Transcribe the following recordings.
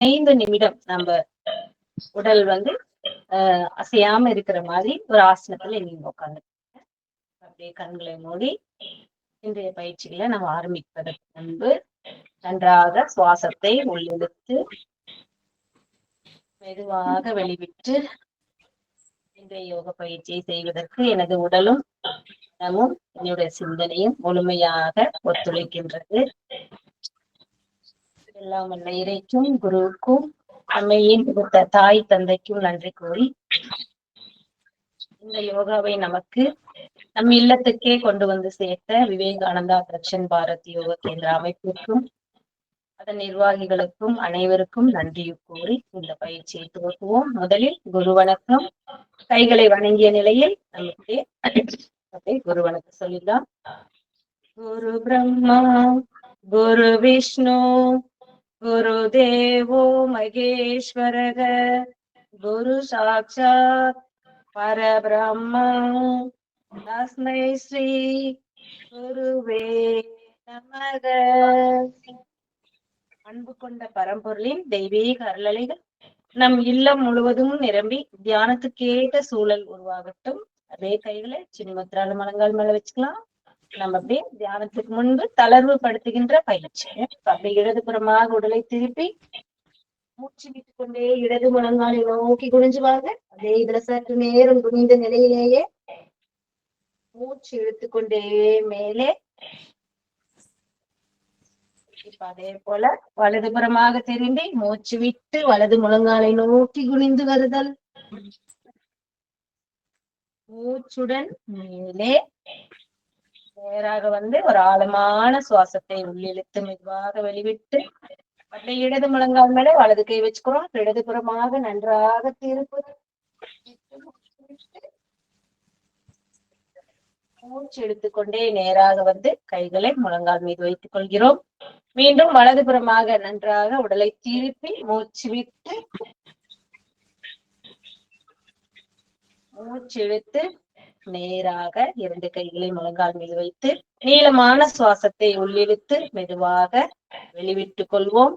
5 நிமிடம் நம்ம உடல் வந்து அசையாம இருக்கிற மாதிரி ஒரு ஆசனத்துல நீங்க உட்காந்து அப்படியே கண்களை மூடி இன்றைய பயிற்சிகளை நம்ம ஆரம்பிப்பதற்கு முன்பு நன்றாக சுவாசத்தை உள்ளிழுத்து மெதுவாக வெளிவிட்டு இன்றைய யோக பயிற்சியை செய்வதற்கு எனது உடலும் மனமும் என்னுடைய சிந்தனையும் முழுமையாக ஒத்துழைக்கின்றது. எல்லாம் வல்ல இறைக்கும் குருவுக்கும் நம்மையின் கொடுத்த தாய் தந்தைக்கும் நன்றி கூறி இந்த யோகாவை நமக்கு நம் இல்லத்துக்கே கொண்டு வந்து சேர்த்த விவேகானந்தா தக்ஷன் பாரத் யோக கேந்திர அமைப்பிற்கும் அதன் நிர்வாகிகளுக்கும் அனைவருக்கும் நன்றி கூறி இந்த பயிற்சியை துவக்குவோம். முதலில் குரு வணக்கம். கைகளை வணங்கிய நிலையில் நமக்கு குரு வணக்கம் சொல்லிடலாம். குரு பிரம்மா குரு விஷ்ணு குரு தேவோ மகேஸ்வரக குரு சாட்சாத் பரபிரம்மா தஸ்மை ஸ்ரீ குருவே நமக. அன்பு கொண்ட பரம்பொருளின் தெய்வீக அருளலைகள் நம் இல்லம் முழுவதும் நிரம்பி தியானத்துக்கேற்ற சூழல் உருவாகட்டும். அதே கைகளை சின்மத்திரால மலங்கால் மேல வச்சுக்கலாம். நம்ம அப்படியே தியானத்துக்கு முன்பு தளர்வு படுத்துகின்ற பயிற்சி. அப்படி இடதுபுறமாக உடலை திருப்பி மூச்சு விட்டு கொண்டே இடது முழங்காலை நோக்கி குனிஞ்சுவாங்க. அதே இதுல சற்று நேரம் குனிந்த நிலையிலேயே மூச்சு இழுத்துக்கொண்டே மேலே. இப்ப அதே போல வலதுபுறமாக திரும்பி மூச்சு விட்டு வலது முழங்காலை நோக்கி குனிந்து வருதல். மூச்சுடன் மேலே நேராக வந்து ஒரு ஆழமான சுவாசத்தை உள்ளிழுத்து மெதுவாக வெளிவிட்டு மற்ற இடது முழங்கால் மேல வலது கை வச்சுக்கிறோம். இடதுபுறமாக நன்றாக திருப்புதல். மூச்சு எடுத்துக்கொண்டே நேராக வந்து கைகளை முழங்கால் மீது வைத்துக் கொள்கிறோம். மீண்டும் வலதுபுறமாக நன்றாக உடலை திருப்பி மூச்சு விட்டு மூச்சு இழுத்து நேராக இரண்டு கைகளை முழங்கால் மீது வைத்து நீளமான சுவாசத்தை உள்ளிழுத்து மெதுவாக வெளிவிட்டுக் கொள்வோம்.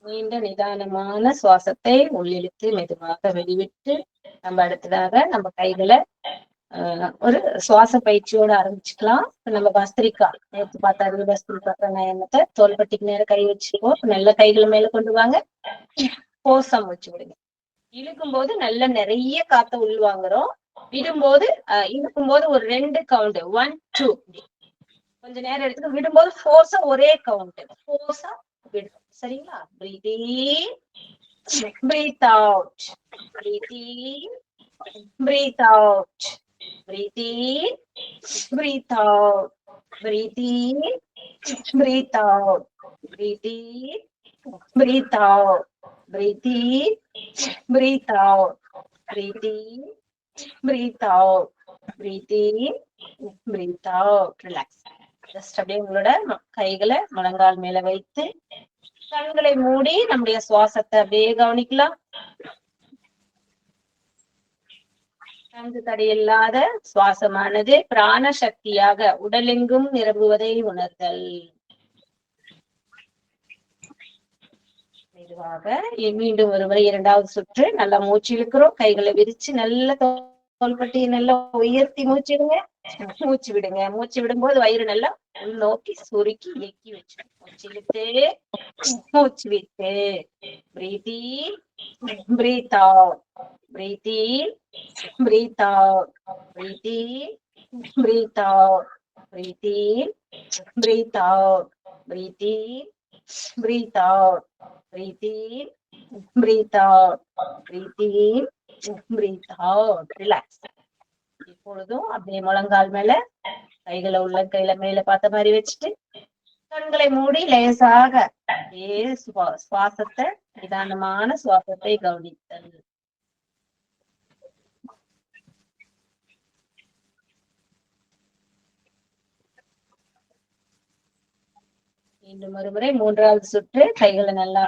நீண்ட நிதானமான சுவாசத்தை உள்ளிழுத்து மெதுவாக வெளிவிட்டு நம்ம அடுத்ததாக நம்ம கைகளை ஒரு சுவாச பயிற்சியோட ஆரம்பிச்சுக்கலாம். நம்ம பஸ்திரிக்கா நேற்று பார்த்தாரு பஸ்திரிக்கா பிராணாயாமத்தை தோள்பட்டிக்கு நேரம் கை வச்சுக்கோ. நல்ல கைகளை மேல கொண்டு வாங்க. கோசம் வச்சு விடுங்க. இழுக்கும் போது நல்ல நிறைய காத்த உள்வாங்குறோம். விடும்போது இழுக்கும் போது ஒரு 2 கவுண்ட் 1 2 கொஞ்ச நேரம் எடுத்துட்டு விடும்போது ஃபோர்ஸா ஒரே கவுண்ட் ஃபோர்ஸா விடும். சரிங்களா? breathe in, breathe out, breathe in, breathe out, breathe in, breathe out, breathe in, breathe out, breathe in, breathe out, breathe in, breathe out, breathe in, breathe out, breathe in, breathe out. Relax. Just அப்படியே உங்களோட கைகளை முழங்கால் மேல வைத்து கண்களை மூடி நம்முடைய சுவாசத்தை அப்படியே கவனிக்கலாம். தங்கு தடையில்லாத சுவாசமானது பிராண சக்தியாக உடலெங்கும் நிரம்புவதை உணர்தல். மெதுவாக மீண்டும் ஒருமுறை இரண்டாவது சுற்று நல்லா மூச்சு இழுக்கிறோம். கைகளை விரிச்சு நல்ல தோள்பட்டி நல்லா உயர்த்தி மூச்சிடுங்க. மூச்சு விடுங்க. மூச்சு விடும்போது வயிறு நல்லா உள்நோக்கி சுருக்கி இயக்கி வச்சு மூச்சு இழுத்து மூச்சு விட்டு breathe in, breathe out, breathe in, breathe out, breathe in, breathe out, breathe in, breathe out, breathe in, breathe out, breathe in, breathe out, breathe in, breathe out. Relax. இப்பொழுதும் அப்படியே முழங்கால் மேல கைகளை உள்ள கையில மேல பார்த்த மாதிரி வச்சுட்டு கண்களை மூடி லேசாக சுவாசத்தை நிதானமான சுவாசத்தை கவனித்தல். மீண்டும் ஒருமுறை மூன்றாவது சுற்று. கைகளை நல்லா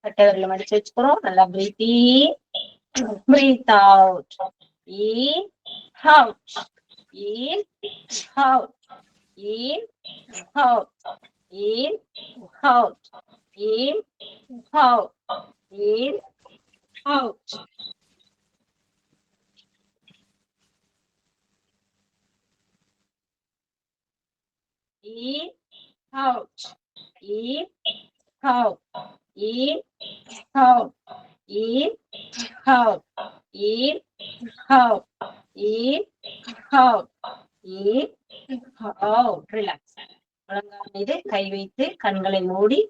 கட்டவரில் மடிச்சு வச்சுக்கிறோம். நல்லா breathe in, breathe out, in, out, in, out, in, out, in, out, in, out, in, out. In, out, in, out, in, out, in, out, in, out, in, out, in, out. Relax. முழங்கால் மீது கை வைத்து கண்களை மூடி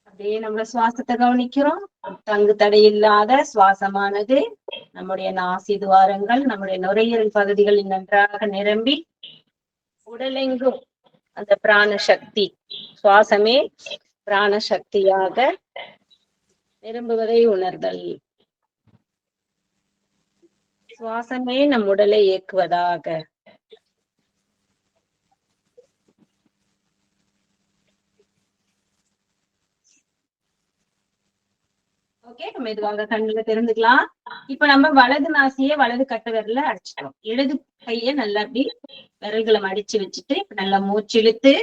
அப்படியே நம்ம சுவாசத்தை கவனிக்கிறோம். தங்கு தடையில்லாத சுவாசமானது நம்முடைய நாசி துவாரங்கள், நம்முடைய நுரையீரல் பகுதிகளில் நன்றாக நிரம்பி உடலெங்கும் அந்த பிராண சக்தி, சுவாசமே பிராண சக்தியாக நிரம்புவதை உணர்தல். சுவாசமே நம் உடலை இயக்குவதாக. ஓகே, மெதுவாக கண்ணுல தெரிஞ்சுக்கலாம். இப்ப நம்ம வலது நாசிய வலது கட்ட விரல அடிச்சுக்கிறோம். இடது கைய நல்லா அப்படி விரல்களை மடிச்சு வச்சுட்டு நல்லா மூச்சு இழுத்து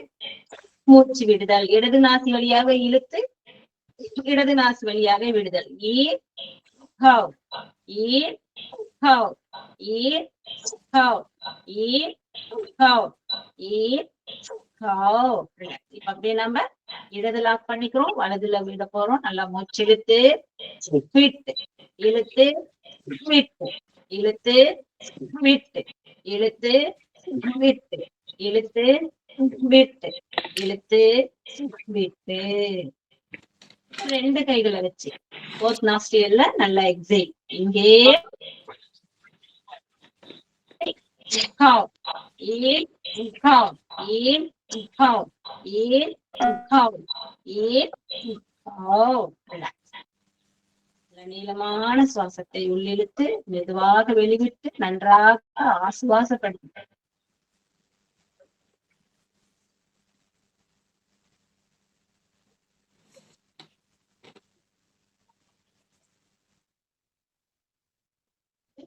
மூச்சு விடுதல். இடது நாசி வழியாக இழுத்து இடது நாசி வழியாக விடுதல். ஈர் ஹவ், ஈர் ஹவ், ஈர் ஹவ், ஈர் ஹவ், ஈர் ஹவ். இப்ப அப்படியே நம்ம இடது லாக் பண்ணிக்கிறோம், வலதுல விட போறோம். நல்லா மூச்சு இழுத்து விட்டு, இழுத்து விட்டு, இழுத்து விட்டு, இழுத்து விட்டு, இழுத்து விட்டு, இழுத்து விட்டு. ரெண்டு கைகளை வச்சு போத் நாஸ்ட்ரியல்ல நல்லா எக்ஸைல். இங்கே நீளமான சுவாசத்தை உள்ளிழுத்து மெதுவாக வெளிவிட்டு நன்றாக ஆசுவாசப்படுத்தி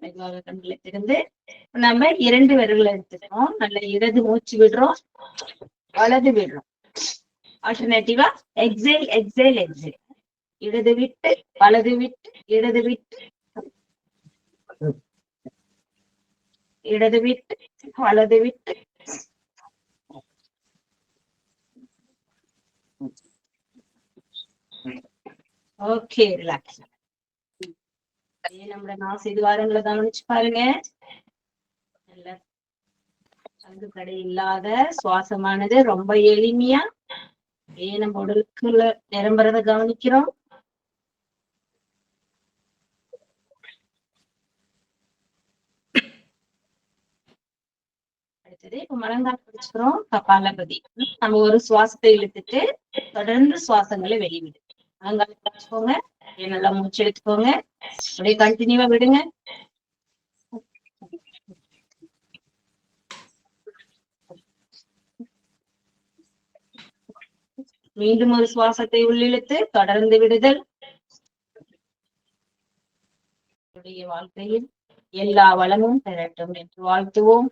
மெதுவாக கண்களை திறந்து நம்ம இரண்டு விரல்களை எடுத்துக்கிறோம். நல்ல இடது மூச்சு விடுறோம், வலது விடுறோம். ஆல்டர்னேட்டிவா எக்ஸேல் எக்ஸேல் எக்ஸேல். இடது விட்டு வலது விட்டு, இடது விட்டு இடது விட்டு வலது விட்டு. Okay, relax. நம்மளோட நாசி துவாரங்களை கவனிச்சு பாருங்க. நல்ல தங்கு தடை இல்லாத சுவாசமானது ரொம்ப எளிமையா நம்ம உடலுக்குள்ள நிரம்புறத கவனிக்கிறோம். அடுத்தது இப்ப மலங்கால் பிடிச்சுக்கிறோம், கபாலபதி. நம்ம ஒரு சுவாசத்தை இழுத்துட்டு தொடர்ந்து சுவாசங்களை வெளிவிடு. மலங்கால் பிடிச்சுக்கோங்க, நல்லா மூச்சு எடுத்துக்கோங்க, அப்படியே கண்டினியூவா விடுங்க. மீண்டும் ஒரு சுவாசத்தை உள்ளிழுத்து தொடர்ந்து விடுதல். வாழ்க்கையில் எல்லா வளமும் பெறட்டும் என்று வாழ்த்துவோம்.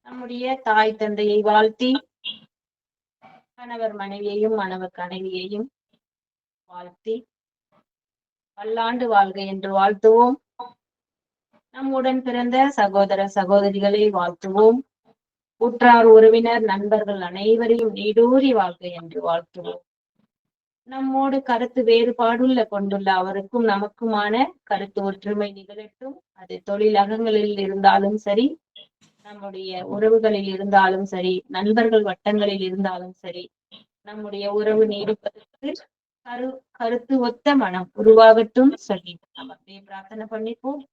நம்முடைய தாய் தந்தையை வாழ்த்தி, கணவர் மனைவியையும் மணவர் கணவியையும் வாழ்த்தி பல்லாண்டு வாழ்க என்று வாழ்த்துவோம். நம்முடன் பிறந்த சகோதர சகோதரிகளை வாழ்த்துவோம். உற்றார் உறவினர் நண்பர்கள் அனைவரையும் நீடூறி வாழ்க என்று வாழ்த்துவோம். நம்மோடு கருத்து வேறுபாடுள்ள கொண்டுள்ள அவருக்கும் நமக்குமான கருத்து ஒற்றுமை நிகழட்டும். அது தொழிலகங்களில் இருந்தாலும் சரி, நம்முடைய உறவுகளில் இருந்தாலும் சரி, நண்பர்கள் வட்டங்களில் இருந்தாலும் சரி, நம்முடைய உறவு நீடிப்பதற்கு கருத்து ஒத்த மனம் உருவாகட்டும் சொல்லி நம்ம அப்படியே பிரார்த்தனை பண்ணிப்போம்.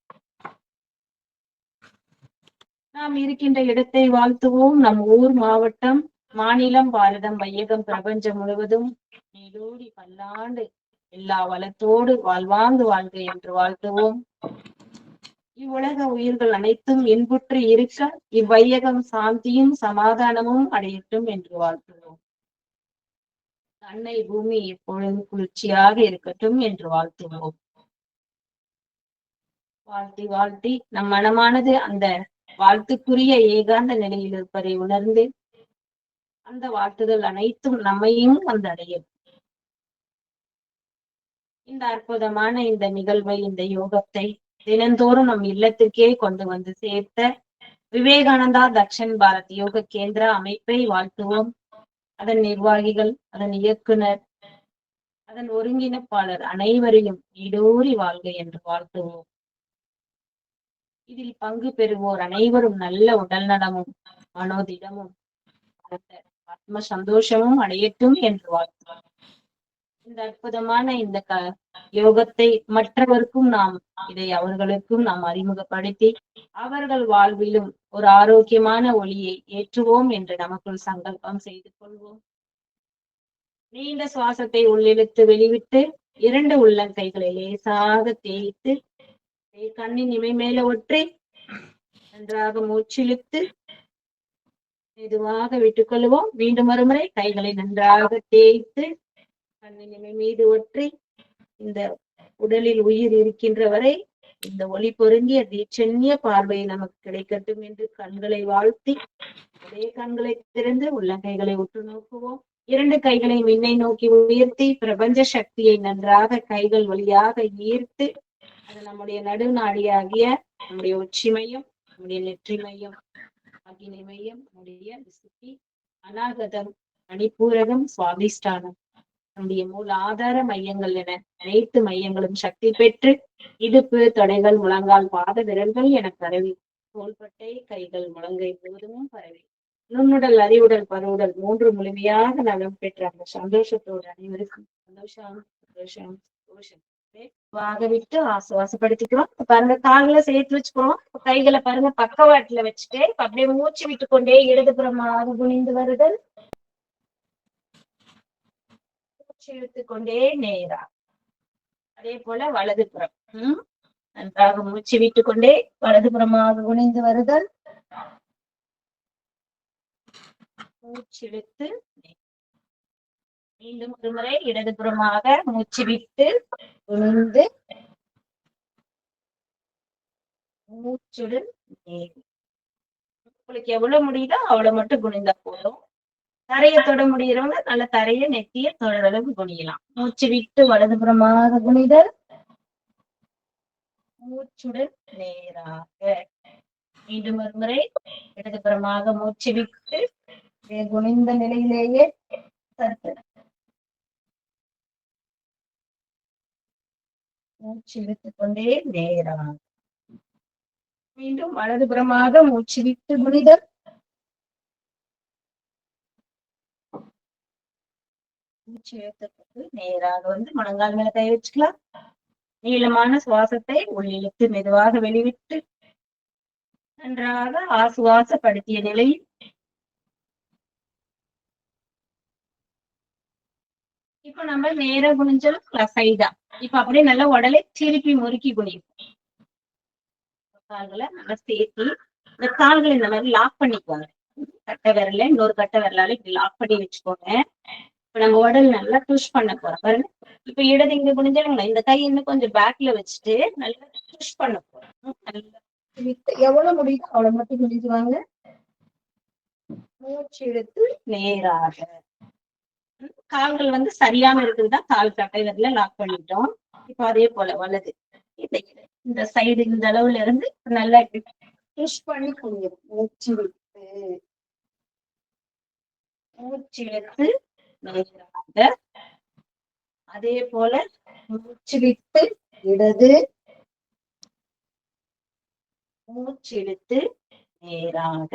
நாம் இருக்கின்ற இடத்தை வாழ்த்துவோம். நம் ஊர், மாவட்டம், மாநிலம், பாரதம், வையகம், பிரபஞ்சம் முழுவதும் நீடூடி பல்லாண்டு எல்லா வளத்தோடு வாழ்வாங்கு வாழ்க என்று வாழ்த்துவோம். இவ்வுலக உயிர்கள் அனைத்தும் இன்புற்று இருக்க இவ்வையகம் சாந்தியும் சமாதானமும் அடையட்டும் என்று வாழ்த்துவோம். அன்னை பூமி எப்பொழுதும் குளிர்ச்சியாக இருக்கட்டும் என்று வாழ்த்துவோம். வாழ்த்தி வாழ்த்தி நம் மனமானது அந்த வாழ்த்துக்குரிய ஏகாந்த நிலையில் இருப்பதை உணர்ந்து அந்த வாழ்த்துதல் அனைத்தும் நம்மையும் வந்தடையும். இந்த அற்புதமான இந்த நிகழ்வை, இந்த யோகத்தை தினந்தோறும் நம் இல்லத்திற்கே கொண்டு வந்து சேர்த்த விவேகானந்தா தக்ஷன் பாரத் யோக கேந்திர அமைப்பை வாழ்த்துவோம். அதன் நிர்வாகிகள், அதன் இயக்குனர், அதன் ஒருங்கிணைப்பாளர் அனைவரையும் நீடூழி வாழ்க என்று வாழ்த்துவோம். இதில் பங்கு பெறுவோர் அனைவரும் நல்ல உடல் நலமும் மனோதிடமும் ஆத்ம சந்தோஷமும் அடையட்டும் என்று வாழ்த்துவோம். இந்த அற்புதமான இந்த யோகத்தை மற்றவருக்கும் இதை அவர்களுக்கும் நாம் அறிமுகப்படுத்தி அவர்கள் வாழ்விலும் ஒரு ஆரோக்கியமான ஒளியை ஏற்றுவோம் என்று நமக்குள் சங்கல்பம் செய்து கொள்வோம். நீண்ட சுவாசத்தை உள்ளிழுத்து வெளிவிட்டு 2 உள்ளங்கைகளை லேசாக தேய்த்து கண்ணின் இமை மேல ஒற்றி நன்றாக மூச்சிழுத்து மெதுவாக விட்டுக் கொள்வோம். மீண்டும் ஒருமுறை கைகளை நன்றாக தேய்த்து கண்ணின் இமை மீது ஒற்றி இந்த உடலில் உயிர் இருக்கின்ற வரை இந்த ஒளி பொருந்திய தீட்சண்ய பார்வை நமக்கு கிடைக்கட்டும் என்று கண்களை வாழ்த்தி ஒரே கண்களை திறந்து உள்ளங்கைகளை உற்று நோக்குவோம். 2 கைகளை விண்ணை நோக்கி உயர்த்தி பிரபஞ்ச சக்தியை நன்றாக கைகள் வழியாக ஈர்த்து அது நம்முடைய நடுநாடியாகிய நம்முடைய உச்சிமையும் நம்முடைய நெற்றிமையும் அகினிமையும் நம்முடைய விசுத்தி அநாகதம் மணிப்பூரகம் சுவாதிஷ்டானம் நம்முடைய மூல ஆதார மையங்கள் என அனைத்து மையங்களும் சக்தி பெற்று இடுப்பு தொடைகள் முழங்கால் பாத விரல்கள் என பரவி தோள்பட்டை கைகள் முழங்கை போதுமும் பரவி நுண்ணுடல் அறிவுடல் பருவுடல் 3 முழுமையாக நலம் பெற்ற அந்த சந்தோஷத்தோடு அனைவருக்கும் சந்தோஷம் சந்தோஷம் சந்தோஷம் வாக விட்டு ஆசுவாசப்படுத்திக்கிறோம். பாருங்க கால்களை சேர்த்து வச்சுக்கிறோம். கைகளை பாருங்க பக்கவாட்டுல வச்சுட்டு அப்படியே மூச்சு விட்டு கொண்டே இடதுபுறமாக குனிந்து வருதல், மூச்சு இழுத்து கொண்டே நேரா. அதே போல வலதுபுறம் நன்றாக மூச்சு விட்டு கொண்டே வலதுபுறமாக குனிந்து வருதல், மூச்சிழுத்து மீண்டும் ஒரு முறை இடதுபுறமாக மூச்சு விட்டு குனிந்து மூச்சுடன் உங்களுக்கு எவ்வளவு முடியுதோ அவ்வளவு மட்டும் குனிந்தா போதும். தரைய தொட முடியறவங்க நல்ல தரைய நெத்திய தொடர அளவு குனியலாம். மூச்சு விட்டு வலதுபுறமாக குனிதல், மூச்சுடன் நேராக மீண்டும் ஒரு முறை இடதுபுறமாக மூச்சு விட்டு குனிந்த நிலையிலேயே சற்று மூச்சு இழுத்துக் கொண்டே நேராக மீண்டும் வலதுபுறமாக மூச்சு விட்டு குனிதல், மூச்சு இழுத்துக்கு நேராக வந்து முழங்கால் மேல கை வச்சுக்கலாம். நீளமான சுவாசத்தை உள்ளிழுத்து மெதுவாக வெளிவிட்டு நன்றாக ஆசுவாசப்படுத்திய நிலையில் இப்ப நம்ம நேரா குனிஞ்சாலும் சைடா இப்ப அப்படியே நல்லா உடலை திருப்பி முறுக்கி குனியும். கால்களை நல்லா சேர்த்து இந்த கால்களை இந்த மாதிரி லாக் பண்ணிக்கோங்க. கட்டை விரல இன்னொரு கட்டை விரலால இப்படி லாக் பண்ணி வச்சுக்கோங்க. இப்ப நம்ம உடல் நல்லா புஷ் பண்ண போறோம் பாருங்க. இப்ப இடது இங்க குனிஞ்சாலுங்களா இந்த கை இன்னும் கொஞ்சம் பேக்ல வச்சுட்டு நல்லா புஷ் பண்ண போறோம். நல்லா எவ்வளவு முடியுதோ அவ்வளவு மட்டும் குனிஞ்சுவாங்க. மூச்சு எடுத்து நேராக கால்கள் வந்து சரியாம இருக்குதுதான் கால் கட்டை விரல லாக் பண்ணிட்டோம். இப்ப அதே போல வலது இந்த சைடு இந்த அளவுல இருந்து நல்லா புஷ் பண்ணி குனியும். மூச்சு விட்டு மூச்சு எடுத்து நேராக அதே போல மூச்சு விட்டு இடது, மூச்சு எடுத்து நேராக